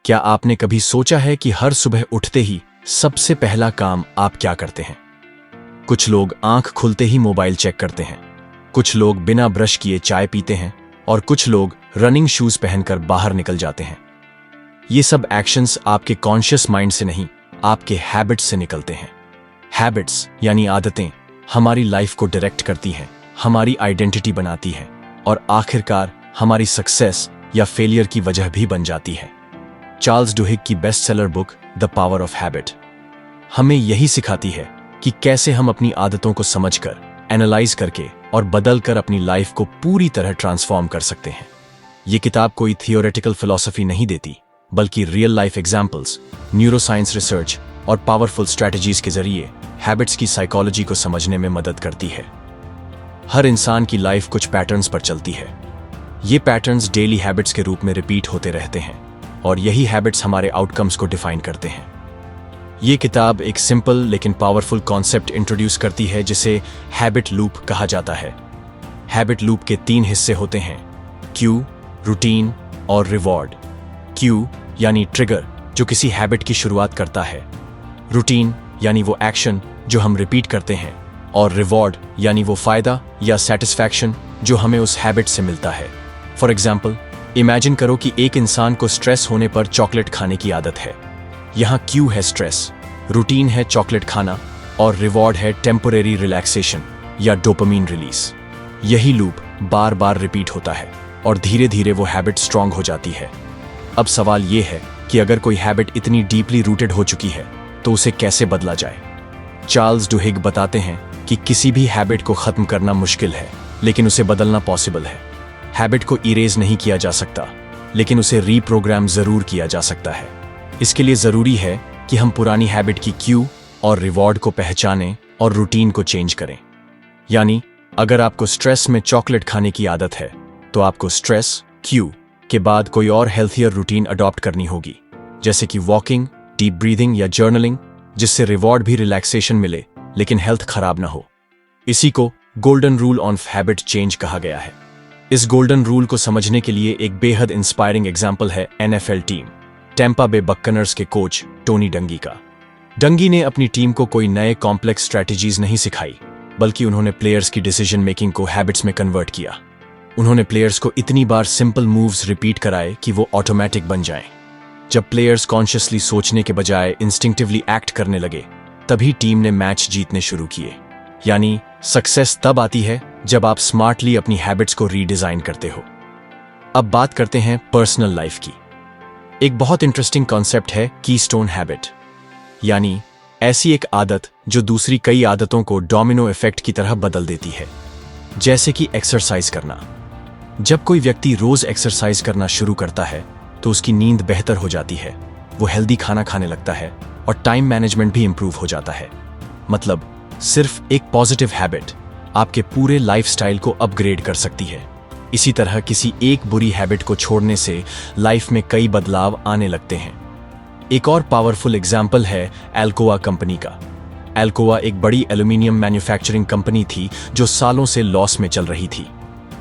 क्या आपने कभी सोचा है कि हर सुबह उठते ही सबसे पहला काम आप क्या करते हैं? कुछ लोग आंख खुलते ही मोबाइल चेक करते हैं, कुछ लोग बिना ब्रश किए चाय पीते हैं और कुछ लोग रनिंग शूज पहनकर बाहर निकल जाते हैं। ये सब एक्शंस आपके कॉन्शियस माइंड से नहीं, आपके हैबिट्स से निकलते हैं। हैबिट्स यानी आदतें हमारी लाइफ को डायरेक्ट करती हैं, हमारी आइडेंटिटी बनाती हैं और आखिरकार हमारी सक्सेस या फेलियर की वजह भी बन जाती है। चार्ल्स डुहिग की best seller book the power of habit हमें यही सिखाती है कि कैसे हम अपनी आदतों को समझकर, एनालाइज करके और बदलकर अपनी लाइफ को पूरी तरह ट्रांसफॉर्म कर सकते हैं। ये किताब कोई थियोरेटिकल फिलॉसफी नहीं देती, बल्कि real life examples, neuroscience research और पावरफुल स्ट्रैटेजीज के जरिए हैबिट्स की साइकोलॉजी को समझने में मदद करती है। हर इंसान की लाइफ कुछ पैटर्न्स पर चलती है। ये पैटर्न्स डेली हैबिट्स के रूप में रिपीट होते रहते हैं और यही हैबिट्स हमारे आउटकम्स को डिफाइन करते हैं। ये किताब एक सिंपल लेकिन पावरफुल कॉन्सेप्ट इंट्रोड्यूस करती है जिसे हैबिट लूप कहा जाता है। हैबिट लूप के 3 हिस्से होते हैं: क्यू, रूटीन और रिवॉर्ड। क्यू यानी ट्रिगर जो किसी हैबिट की शुरुआत करता है, रूटीन यानी वो एक्शन जो हम रिपीट करते हैं, और रिवॉर्ड यानी वो फायदा या सेटिस्फैक्शन जो हमें उस हैबिट से मिलता है। फॉर एग्जाम्पल, इमेजिन करो कि एक इंसान को स्ट्रेस होने पर चॉकलेट खाने की आदत है। यहाँ क्यू है स्ट्रेस, रूटीन है चॉकलेट खाना और रिवॉर्ड है टेम्पोरेरी रिलैक्सेशन या डोपामीन रिलीज। यही लूप बार बार रिपीट होता है और धीरे धीरे वो हैबिट स्ट्रांग हो जाती है। अब सवाल ये है कि अगर कोई हैबिट इतनी डीपली रूटेड हो चुकी है तो उसे कैसे बदला जाए? चार्ल्स डुहिग बताते हैं कि किसी भी हैबिट को खत्म करना मुश्किल है, लेकिन उसे बदलना पॉसिबल है। हैबिट को इरेज नहीं किया जा सकता, लेकिन उसे रीप्रोग्राम जरूर किया जा सकता है। इसके लिए जरूरी है कि हम पुरानी हैबिट की क्यू और रिवॉर्ड को पहचानें और रूटीन को चेंज करें। यानी अगर आपको स्ट्रेस में चॉकलेट खाने की आदत है तो आपको स्ट्रेस क्यू के बाद कोई और हेल्थियर रूटीन अडॉप्ट करनी होगी, जैसे कि वॉकिंग, डीप ब्रीदिंग या जर्नलिंग, जिससे रिवॉर्ड भी रिलैक्सेशन मिले लेकिन हेल्थ खराब ना हो। इसी को golden rule on habit change कहा गया है। इस गोल्डन रूल को समझने के लिए एक बेहद इंस्पायरिंग एग्जाम्पल है NFL टीम टैंपा बे बक्कनर्स के कोच टोनी डंगी का। डंगी ने अपनी टीम को कोई नए कॉम्प्लेक्स स्ट्रैटेजीज नहीं सिखाई, बल्कि उन्होंने प्लेयर्स की डिसीजन मेकिंग को हैबिट्स में कन्वर्ट किया। उन्होंने प्लेयर्स को इतनी बार सिंपल मूव्स रिपीट कराए कि वो ऑटोमेटिक बन जाएं। जब प्लेयर्स कॉन्शियसली सोचने के बजाय इंस्टिंक्टिवली एक्ट करने लगे, तभी टीम ने मैच जीतने शुरू किए। यानी सक्सेस तब आती है जब आप स्मार्टली अपनी हैबिट्स को रीडिजाइन करते हो। अब बात करते हैं पर्सनल लाइफ की। एक बहुत इंटरेस्टिंग कॉन्सेप्ट है कीस्टोन हैबिट, यानी ऐसी एक आदत जो दूसरी कई आदतों को डोमिनो इफेक्ट की तरह बदल देती है। जैसे कि एक्सरसाइज करना। जब कोई व्यक्ति रोज एक्सरसाइज करना शुरू करता है तो उसकी नींद बेहतर हो जाती है, वो हेल्दी खाना खाने लगता है और टाइम मैनेजमेंट भी इंप्रूव हो जाता है। मतलब सिर्फ एक पॉजिटिव हैबिट आपके पूरे लाइफस्टाइल को अपग्रेड कर सकती है। इसी तरह किसी एक बुरी हैबिट को छोड़ने से लाइफ में कई बदलाव आने लगते हैं। एक और पावरफुल एग्जाम्पल है अल्कोआ कंपनी का। अल्कोआ एक बड़ी एल्यूमिनियम मैन्युफैक्चरिंग कंपनी थी जो सालों से लॉस में चल रही थी।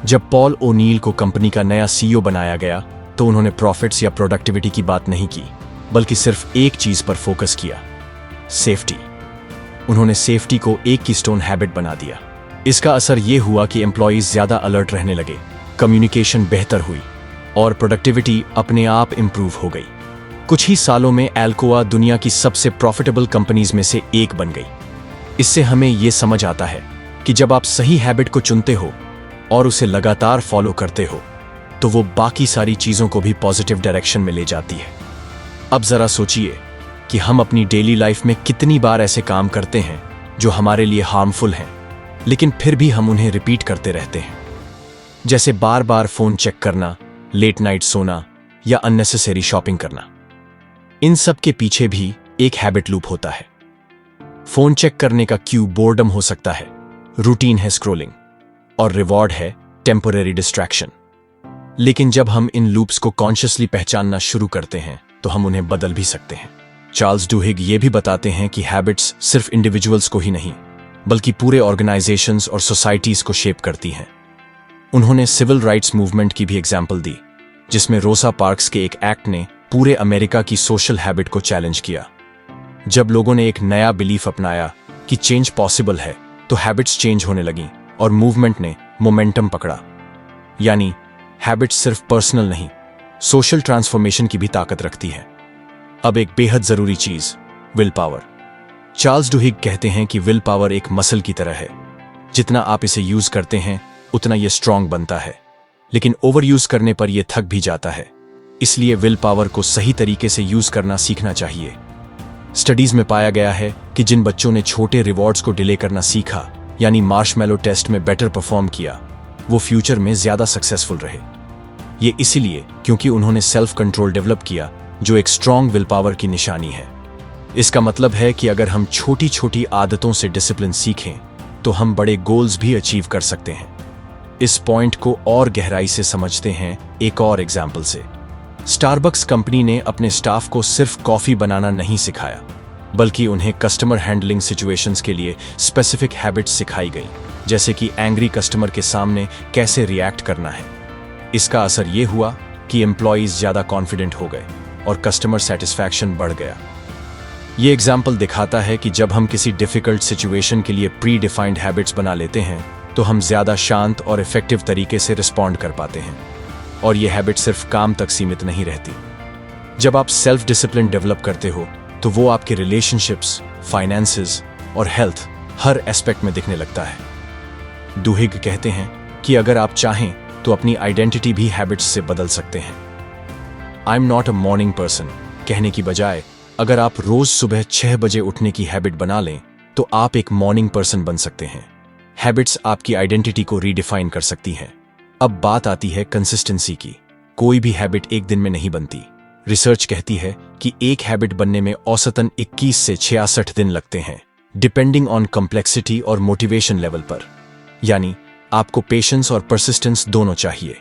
जब पॉल ओनील को कंपनी का नया CEO बनाया गया तो उन्होंने प्रॉफिट्स या प्रोडक्टिविटी की बात नहीं की, बल्कि सिर्फ एक चीज पर फोकस किया, सेफ्टी। उन्होंने सेफ्टी को एक कीस्टोन हैबिट बना दिया। इसका असर यह हुआ कि एम्प्लॉइज ज्यादा अलर्ट रहने लगे, कम्युनिकेशन बेहतर हुई और प्रोडक्टिविटी अपने आप इंप्रूव हो गई। कुछ ही सालों में अल्कोआ दुनिया की सबसे प्रॉफिटेबल कंपनीज में से एक बन गई। इससे हमें यह समझ आता है कि जब आप सही हैबिट को चुनते हो और उसे लगातार फॉलो करते हो तो वो बाकी सारी चीजों को भी पॉजिटिव डायरेक्शन में ले जाती है। अब जरा सोचिए कि हम अपनी डेली लाइफ में कितनी बार ऐसे काम करते हैं जो हमारे लिए हार्मफुल हैं, लेकिन फिर भी हम उन्हें रिपीट करते रहते हैं। जैसे बार बार फोन चेक करना, लेट नाइट सोना या अननेसेसरी शॉपिंग करना। इन सब के पीछे भी एक हैबिट लूप होता है। फोन चेक करने का क्यू बोर्डम हो सकता है, रूटीन है स्क्रोलिंग और रिवॉर्ड है टेम्पोरेरी डिस्ट्रैक्शन। लेकिन जब हम इन लूप्स को कॉन्शियसली पहचानना शुरू करते हैं तो हम उन्हें बदल भी सकते हैं। चार्ल्स डुहिग ये भी बताते हैं कि हैबिट्स सिर्फ इंडिविजुअल्स को ही नहीं, बल्कि पूरे ऑर्गेनाइजेशंस और सोसाइटीज को शेप करती हैं। उन्होंने सिविल राइट्स मूवमेंट की भी एग्जाम्पल दी, जिसमें रोसा पार्क्स के एक एक्ट ने पूरे अमेरिका की सोशल हैबिट को चैलेंज किया। जब लोगों ने एक नया बिलीफ अपनाया कि चेंज पॉसिबल है, तो हैबिट्स चेंज होने लगीं और मूवमेंट ने मोमेंटम पकड़ा। यानी हैबिट्स सिर्फ पर्सनल नहीं, सोशल ट्रांसफॉर्मेशन की भी ताकत रखती है। अब एक बेहद जरूरी चीज, विल पावर। चार्ल्स डुहिग कहते हैं कि विल पावर एक मसल की तरह है। जितना आप इसे यूज करते हैं उतना यह स्ट्रांग बनता है, लेकिन ओवर यूज करने पर यह थक भी जाता है। इसलिए विल पावर को सही तरीके से यूज करना सीखना चाहिए। स्टडीज में पाया गया है कि जिन बच्चों ने छोटे रिवॉर्ड्स को डिले करना सीखा, यानी मार्शमैलो टेस्ट में बेटर परफॉर्म किया, वो फ्यूचर में ज्यादा सक्सेसफुल रहे। ये इसीलिए क्योंकि उन्होंने सेल्फ कंट्रोल डेवलप किया, जो एक स्ट्रांग विल पावर की निशानी है। इसका मतलब है कि अगर हम छोटी छोटी आदतों से डिसिप्लिन सीखें तो हम बड़े गोल्स भी अचीव कर सकते हैं। इस पॉइंट को और गहराई से समझते हैं एक और एग्जाम्पल से। स्टारबक्स कंपनी ने अपने स्टाफ को सिर्फ कॉफी बनाना नहीं सिखाया, बल्कि उन्हें कस्टमर हैंडलिंग सिचुएशंस के लिए स्पेसिफिक हैबिट्स सिखाई गई, जैसे कि एंग्री कस्टमर के सामने कैसे रिएक्ट करना है। इसका असर यह हुआ कि एम्प्लॉइज ज्यादा कॉन्फिडेंट हो गए और कस्टमर सेटिस्फैक्शन बढ़ गया। ये एग्जाम्पल दिखाता है कि जब हम किसी डिफिकल्ट सिचुएशन के लिए प्री डिफाइंड हैबिट्स बना लेते हैं तो हम ज्यादा शांत और इफेक्टिव तरीके से रिस्पॉन्ड कर पाते हैं। और ये हैबिट सिर्फ काम तक सीमित नहीं रहती। जब आप सेल्फ डिसिप्लिन डेवलप करते हो तो वो आपके रिलेशनशिप्स, फाइनेंसेस और हेल्थ हर एस्पेक्ट में दिखने लगता है। डुहिग कहते हैं कि अगर आप चाहें तो अपनी आइडेंटिटी भी हैबिट्स से बदल सकते हैं। I am not a morning person कहने की बजाय अगर आप रोज सुबह 6 बजे उठने की हैबिट बना लें तो आप एक मॉर्निंग पर्सन बन सकते हैं। हैबिट्स आपकी आइडेंटिटी को रीडिफाइन कर सकती हैं। अब बात आती है कंसिस्टेंसी की। कोई भी हैबिट एक दिन में नहीं बनती। रिसर्च कहती है कि एक हैबिट बनने में औसतन 21 से 66 दिन लगते हैं, डिपेंडिंग ऑन कॉम्प्लेक्सिटी और मोटिवेशन लेवल पर। यानी आपको पेशेंस और परसिस्टेंस दोनों चाहिए।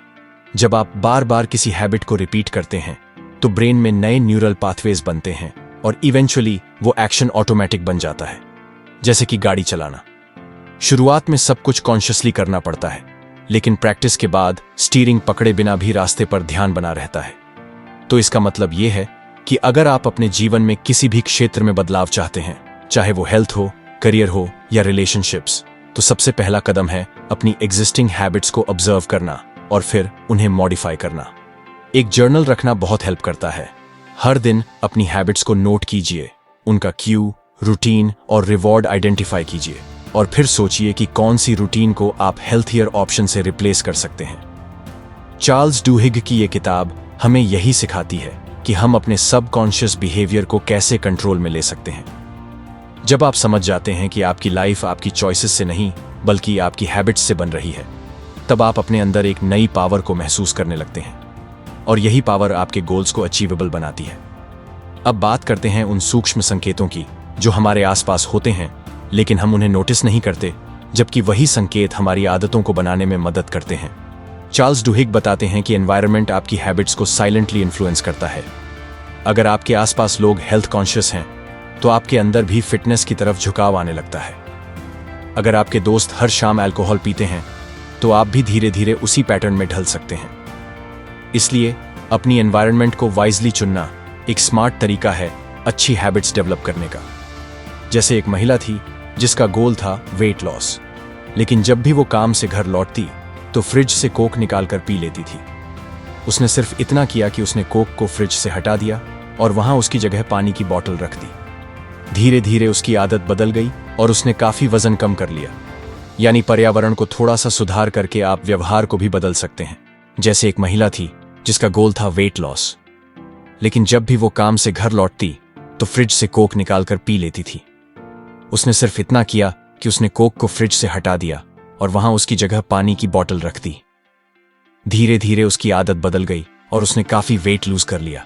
जब आप बार बार किसी हैबिट को रिपीट करते हैं तो ब्रेन में नए न्यूरल पाथवेज बनते हैं और इवेंचुअली वो एक्शन ऑटोमेटिक बन जाता है। जैसे कि गाड़ी चलाना। शुरुआत में सब कुछ कॉन्शियसली करना पड़ता है, लेकिन प्रैक्टिस के बाद स्टीयरिंग पकड़े बिना भी रास्ते पर ध्यान बना रहता है। तो इसका मतलब यह है कि अगर आप अपने जीवन में किसी भी क्षेत्र में बदलाव चाहते हैं, चाहे वो हेल्थ हो, करियर हो या रिलेशनशिप्स, तो सबसे पहला कदम है अपनी एग्जिस्टिंग हैबिट्स को ऑब्जर्व करना और फिर उन्हें मॉडिफाई करना। एक जर्नल रखना बहुत हेल्प करता है। हर दिन अपनी हैबिट्स को नोट कीजिए, उनका क्यू, रूटीन और रिवॉर्ड आइडेंटिफाई कीजिए और फिर सोचिए कि कौन सी रूटीन को आप हेल्थियर ऑप्शन से रिप्लेस कर सकते हैं। चार्ल्स डुहिग की यह किताब हमें यही सिखाती है कि हम अपने सबकॉन्शियस बिहेवियर को कैसे कंट्रोल में ले सकते हैं। जब आप समझ जाते हैं कि आपकी लाइफ आपकी चॉइसेस से नहीं बल्कि आपकी हैबिट्स से बन रही है, तब आप अपने अंदर एक नई पावर को महसूस करने लगते हैं और यही पावर आपके गोल्स को अचीवेबल बनाती है। अब बात करते हैं उन सूक्ष्म संकेतों की जो हमारे आसपास होते हैं लेकिन हम उन्हें नोटिस नहीं करते, जबकि वही संकेत हमारी आदतों को बनाने में मदद करते हैं। चार्ल्स डुहिग बताते हैं कि एनवायरनमेंट आपकी हैबिट्स को साइलेंटली इन्फ्लुएंस करता है। अगर आपके आसपास लोग हेल्थ कॉन्शियस हैं तो आपके अंदर भी फिटनेस की तरफ झुकाव आने लगता है। अगर आपके दोस्त हर शाम अल्कोहल पीते हैं तो आप भी धीरे धीरे उसी पैटर्न में ढल सकते हैं। इसलिए अपनी एनवायरनमेंट को वाइजली चुनना एक स्मार्ट तरीका है अच्छी हैबिट्स डेवलप करने का। जैसे एक महिला थी जिसका गोल था वेट लॉस, लेकिन जब भी वो काम से घर लौटती तो फ्रिज से कोक निकालकर पी लेती थी। उसने सिर्फ इतना किया कि उसने कोक को फ्रिज से हटा दिया और वहां उसकी जगह पानी की बोतल रख दी। धीरे धीरे उसकी आदत बदल गई और उसने काफी वजन कम कर लिया। यानी पर्यावरण को थोड़ा सा सुधार करके आप व्यवहार को भी बदल सकते हैं। जैसे एक महिला थी जिसका गोल था वेट लॉस, लेकिन जब भी वो काम से घर लौटती तो फ्रिज से कोक निकालकर पी लेती थी। उसने सिर्फ इतना किया कि उसने कोक को फ्रिज से हटा दिया और वहां उसकी जगह पानी की बोतल रख दी। धीरे धीरे उसकी आदत बदल गई और उसने काफी वेट लूज कर लिया।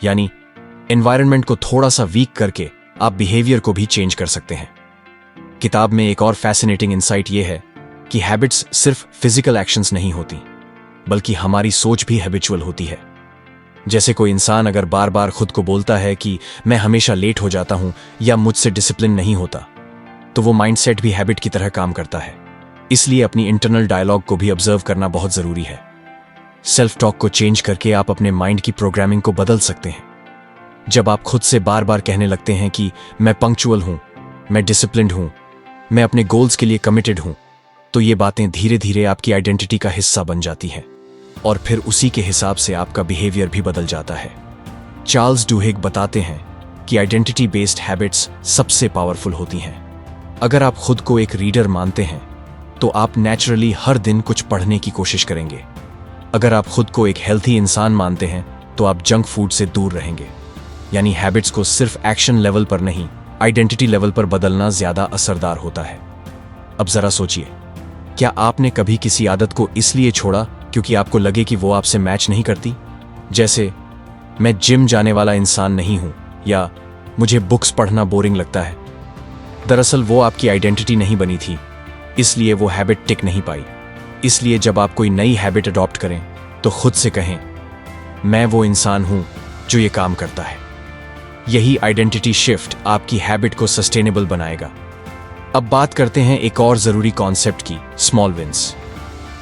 यानी एनवायरनमेंट को थोड़ा सा वीक करके आप बिहेवियर को भी चेंज कर सकते हैं। किताब में एक और फैसिनेटिंग इंसाइट यह है कि हैबिट्स सिर्फ फिजिकल एक्शंस नहीं होती, बल्कि हमारी सोच भी हैबिचुअल होती है। जैसे कोई इंसान अगर बार बार खुद को बोलता है कि मैं हमेशा लेट हो जाता हूं या मुझसे डिसिप्लिन नहीं होता, तो वो माइंडसेट भी हैबिट की तरह काम करता है। इसलिए अपनी इंटरनल डायलॉग को भी ऑब्जर्व करना बहुत जरूरी है। सेल्फ टॉक को चेंज करके आप अपने माइंड की प्रोग्रामिंग को बदल सकते हैं। जब आप खुद से बार बार कहने लगते हैं कि मैं पंक्चुअल हूं, मैं डिसिप्लिन्ड हूं, मैं अपने गोल्स के लिए कमिटेड हूं, तो ये बातें धीरे धीरे आपकी आइडेंटिटी का हिस्सा बन जाती हैं और फिर उसी के हिसाब से आपका बिहेवियर भी बदल जाता है। चार्ल्स डुहिग बताते हैं कि आइडेंटिटी बेस्ड हैबिट्स सबसे पावरफुल होती हैं। अगर आप खुद को एक रीडर मानते हैं तो आप नेचुरली हर दिन कुछ पढ़ने की कोशिश करेंगे। अगर आप खुद को एक हेल्थी इंसान मानते हैं तो आप जंक फूड से दूर रहेंगे। यानी हैबिट्स को सिर्फ एक्शन लेवल पर नहीं, आइडेंटिटी लेवल पर बदलना ज्यादा असरदार होता है। अब जरा सोचिए, क्या आपने कभी किसी आदत को इसलिए छोड़ा क्योंकि आपको लगे कि वो आपसे मैच नहीं करती? जैसे मैं जिम जाने वाला इंसान नहीं हूं या मुझे बुक्स पढ़ना बोरिंग लगता है। दरअसल वो आपकी आइडेंटिटी नहीं बनी थी, इसलिए वो हैबिट टिक नहीं पाई। इसलिए जब आप कोई नई हैबिट अडॉप्ट करें तो खुद से कहें, मैं वो इंसान हूं जो ये काम करता है। यही आइडेंटिटी शिफ्ट आपकी हैबिट को सस्टेनेबल बनाएगा। अब बात करते हैं एक और जरूरी कॉन्सेप्ट की, स्मॉल विंस।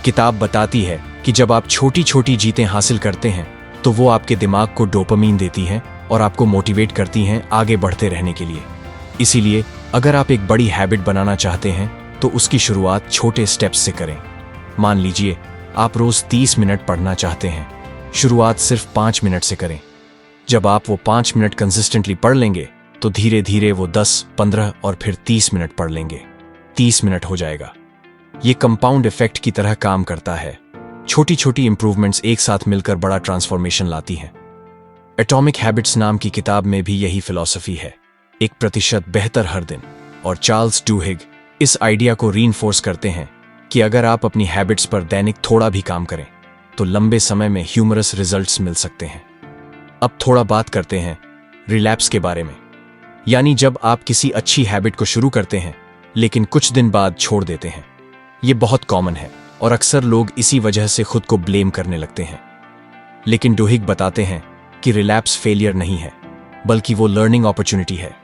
किताब बताती है कि जब आप छोटी छोटी जीतें हासिल करते हैं तो वो आपके दिमाग को डोपामीन देती हैं और आपको मोटिवेट करती हैं आगे बढ़ते रहने के लिए। इसीलिए अगर आप एक बड़ी हैबिट बनाना चाहते हैं तो उसकी शुरुआत छोटे स्टेप्स से करें। मान लीजिए आप रोज 30 मिनट पढ़ना चाहते हैं, शुरुआत सिर्फ 5 मिनट से करें। जब आप वो 5 मिनट कंसिस्टेंटली पढ़ लेंगे तो धीरे धीरे वो 10, 15 और फिर 30 मिनट पढ़ लेंगे। 30 मिनट हो जाएगा। ये कंपाउंड इफेक्ट की तरह काम करता है। छोटी छोटी इंप्रूवमेंट्स एक साथ मिलकर बड़ा ट्रांसफॉर्मेशन लाती हैं। एटॉमिक हैबिट्स नाम की किताब में भी यही फिलॉसफी है, 1% बेहतर हर दिन। और चार्ल्स डुहिग इस आइडिया को रीइंफोर्स करते हैं कि अगर आप अपनी हैबिट्स पर दैनिक थोड़ा भी काम करें तो लंबे समय में ह्यूमरस रिजल्ट्स मिल सकते हैं। अब थोड़ा बात करते हैं रिलैप्स के बारे में, यानी जब आप किसी अच्छी हैबिट को शुरू करते हैं लेकिन कुछ दिन बाद छोड़ देते हैं। ये बहुत कॉमन है और अक्सर लोग इसी वजह से खुद को ब्लेम करने लगते हैं। लेकिन डुहिग बताते हैं कि रिलैप्स फेलियर नहीं है, बल्कि वो लर्निंग अपॉर्चुनिटी है।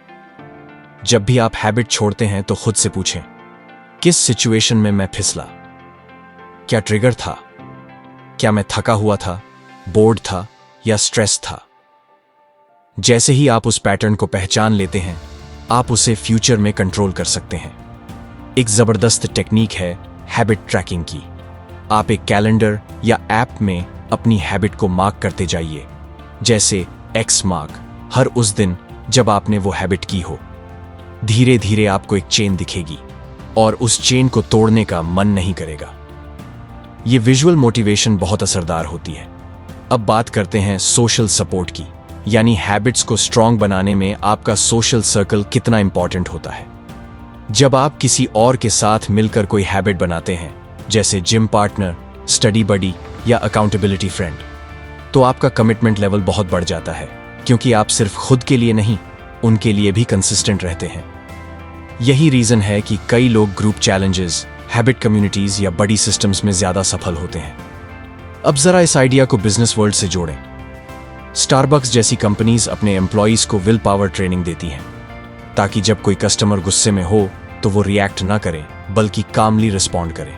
जब भी आप हैबिट छोड़ते हैं तो खुद से पूछें, किस सिचुएशन में मैं फिसला? क्या ट्रिगर था? क्या मैं थका हुआ था, बोर्ड था या स्ट्रेस था? जैसे ही आप उस पैटर्न को पहचान लेते हैं, आप उसे फ्यूचर में कंट्रोल कर सकते हैं। एक जबरदस्त टेक्निक है हैबिट ट्रैकिंग की। आप एक कैलेंडर या ऐप में अपनी हैबिट को मार्क करते जाइए, जैसे एक्स मार्क, हर उस दिन जब आपने वो हैबिट की हो। धीरे धीरे आपको एक चेन दिखेगी और उस चेन को तोड़ने का मन नहीं करेगा। ये विजुअल मोटिवेशन बहुत असरदार होती है। अब बात करते हैं सोशल सपोर्ट की, यानी हैबिट्स को स्ट्रांग बनाने में आपका सोशल सर्कल कितना इंपॉर्टेंट होता है। जब आप किसी और के साथ मिलकर कोई हैबिट बनाते हैं, जैसे जिम पार्टनर, स्टडी बडी या अकाउंटेबिलिटी फ्रेंड, तो आपका कमिटमेंट लेवल बहुत बढ़ जाता है, क्योंकि आप सिर्फ खुद के लिए नहीं, उनके लिए भी कंसिस्टेंट रहते हैं। यही रीजन है कि कई लोग ग्रुप चैलेंजेस, हैबिट कम्युनिटीज या बड़ी सिस्टम्स में ज्यादा सफल होते हैं। अब जरा इस आइडिया को बिजनेस वर्ल्ड से जोड़ें। स्टारबक्स जैसी कंपनीज अपने एम्प्लॉइज को विल पावर ट्रेनिंग देती हैं, ताकि जब कोई कस्टमर गुस्से में हो तो वो रिएक्ट ना करें, बल्कि कामली रिस्पॉन्ड करें।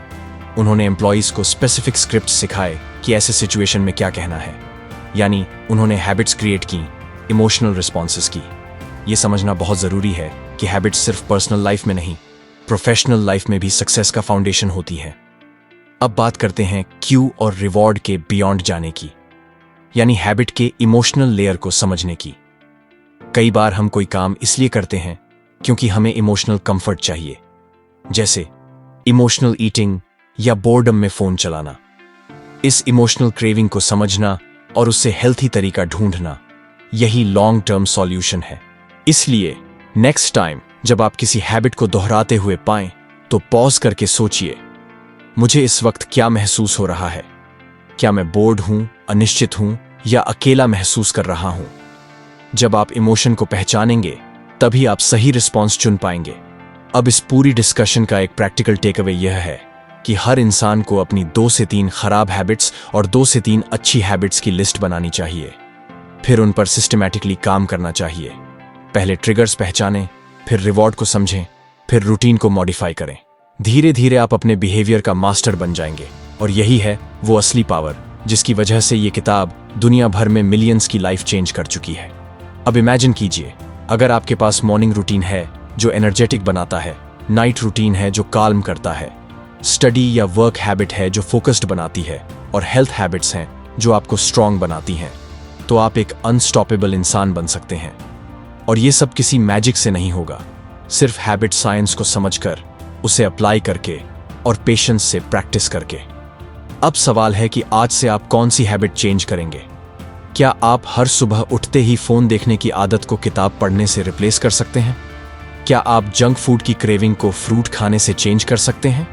उन्होंने एम्प्लॉइज को स्पेसिफिक स्क्रिप्ट सिखाए कि ऐसे सिचुएशन में क्या कहना है, यानी उन्होंने हैबिट्स क्रिएट की, इमोशनल रिस्पॉन्सेस की। ये समझना बहुत जरूरी है कि हैबिट्स सिर्फ पर्सनल लाइफ में नहीं, प्रोफेशनल लाइफ में भी सक्सेस का फाउंडेशन होती है। अब बात करते हैं क्यू और रिवॉर्ड के बियॉन्ड जाने की, यानी हैबिट के इमोशनल लेयर को समझने की। कई बार हम कोई काम इसलिए करते हैं क्योंकि हमें इमोशनल कंफर्ट चाहिए, जैसे इमोशनल ईटिंग या बोर्डम में फोन चलाना। इस इमोशनल क्रेविंग को समझना और उससे हेल्थी तरीका ढूंढना, यही लॉन्ग टर्म सॉल्यूशन है। इसलिए नेक्स्ट टाइम जब आप किसी हैबिट को दोहराते हुए पाएं तो पॉज करके सोचिए, मुझे इस वक्त क्या महसूस हो रहा है? क्या मैं बोर्ड हूं, अनिश्चित हूं या अकेला महसूस कर रहा हूं? जब आप इमोशन को पहचानेंगे तभी आप सही रिस्पॉन्स चुन पाएंगे। अब इस पूरी डिस्कशन का एक प्रैक्टिकल टेक अवे यह है कि हर इंसान को अपनी 2 से 3 खराब हैबिट्स और 2 से 3 अच्छी हैबिट्स की लिस्ट बनानी चाहिए। फिर उन पर सिस्टमैटिकली काम करना चाहिए। पहले ट्रिगर्स पहचानें, फिर रिवॉर्ड को समझें, फिर रूटीन को मॉडिफाई करें। धीरे धीरे आप अपने बिहेवियर का मास्टर बन जाएंगे और यही है वो असली पावर जिसकी वजह से ये किताब दुनिया भर में मिलियंस की लाइफ चेंज कर चुकी है। अब इमेजिन कीजिए, अगर आपके पास मॉर्निंग रूटीन है जो एनर्जेटिक बनाता है, नाइट रूटीन है जो काल्म करता है, स्टडी या वर्क हैबिट है जो फोकस्ड बनाती है, और हेल्थ हैबिट्स हैं जो आपको स्ट्रांग बनाती हैं, तो आप एक अनस्टॉपेबल इंसान बन सकते हैं। और ये सब किसी मैजिक से नहीं होगा, सिर्फ हैबिट साइंस को समझकर, उसे अप्लाई करके और पेशेंस से प्रैक्टिस करके। अब सवाल है कि आज से आप कौन सी हैबिट चेंज करेंगे? क्या आप हर सुबह उठते ही फोन देखने की आदत को किताब पढ़ने से रिप्लेस कर सकते हैं? क्या आप जंक फूड की क्रेविंग को फ्रूट खाने से चेंज कर सकते हैं?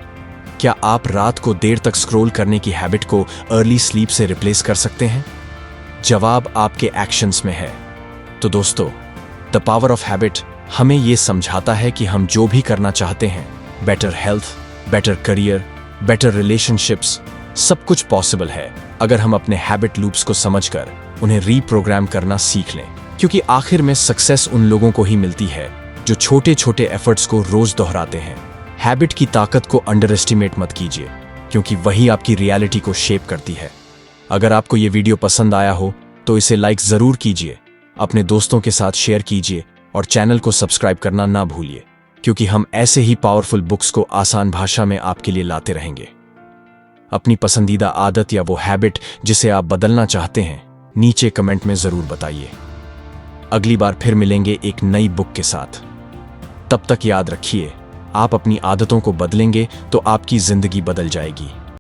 क्या आप रात को देर तक स्क्रॉल करने की हैबिट को अर्ली स्लीप से रिप्लेस कर सकते हैं? जवाब आपके एक्शंस में है। तो दोस्तों, द पावर ऑफ हैबिट हमें यह समझाता है कि हम जो भी करना चाहते हैं, better health, better career, better relationships, सब कुछ पॉसिबल है अगर हम अपने हैबिट लूप्स को समझकर उन्हें रीप्रोग्राम करना सीख लें। क्योंकि आखिर में सक्सेस उन लोगों को ही मिलती है जो छोटे छोटे एफर्ट्स को रोज दोहराते हैं। हैबिट की ताकत को अंडर एस्टिमेट मत कीजिए, क्योंकि वही आपकी रियलिटी को शेप करती है। अगर आपको ये वीडियो पसंद आया हो तो इसे लाइक जरूर कीजिए, अपने दोस्तों के साथ शेयर कीजिए और चैनल को सब्सक्राइब करना ना भूलिए, क्योंकि हम ऐसे ही पावरफुल बुक्स को आसान भाषा में आपके लिए लाते रहेंगे। अपनी पसंदीदा आदत या वो हैबिट जिसे आप बदलना चाहते हैं, नीचे कमेंट में जरूर बताइए। अगली बार फिर मिलेंगे एक नई बुक के साथ। तब तक याद रखिए, आप अपनी आदतों को बदलेंगे तो आपकी जिंदगी बदल जाएगी।